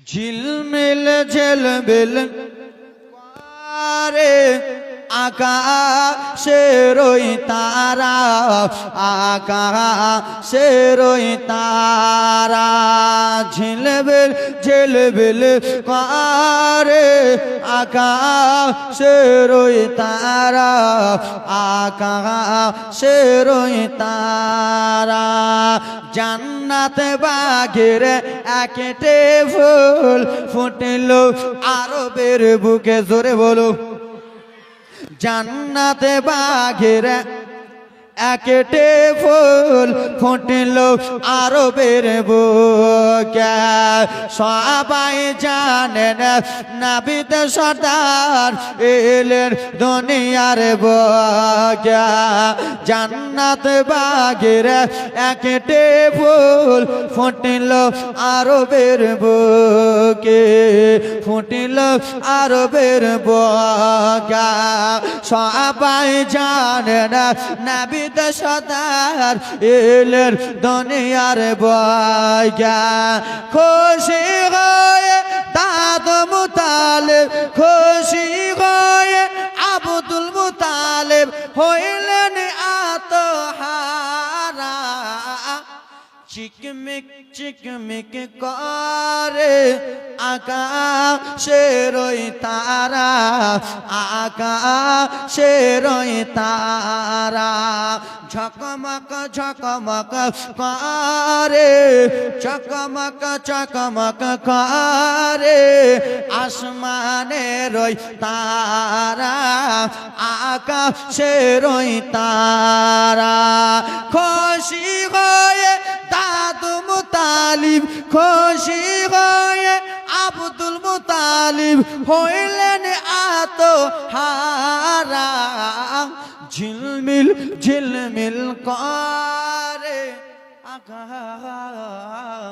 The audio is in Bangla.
ঝিলমিল ঝিলমিল করে আকাশের ওই তারা, আকাশের ওই তারা। ঝিলমিল ঝিলমিল করে আকাশের ওই তারা, আকাশের ওই তারা। জান্নাতে বাগের একটে ফুল ফুটিল আরবের বুকে, জোরে বলো। জান্নাতে বাগের একটে ফুল ফুটিল আরবের বুকে। সবাই জানেন নাবিদ সর্দার এলেন দুনিয়ার বুকে। জান্নাত বাগের একটে ফুল ফুটিল আরবের বুকে, ফুটিল আরবের বুকে। সবাই জানেন নাবিদ সদার এলেন দুনিয়ার বয়গা। খুশি হয়ে দাদ মুতালেব, খুশি হয়ে আব্দুল মুতালেব হইলেন আত্মহারা। চিকমিক চিকমিক করে আকাশের ওই তারা, আকাশের ওই তারা। ঝকমক ঝকমক করে, চকমক চকমক করে আসমানের ওই তারা, আকাশের ওই তারা। খুশি হয়ে দাদু মুতালিব, খুশি হয়ে আব্দুল মুতালিব হইলেন আত্মহারা। ঝিলমিল ঝিলমিল করে আকাশের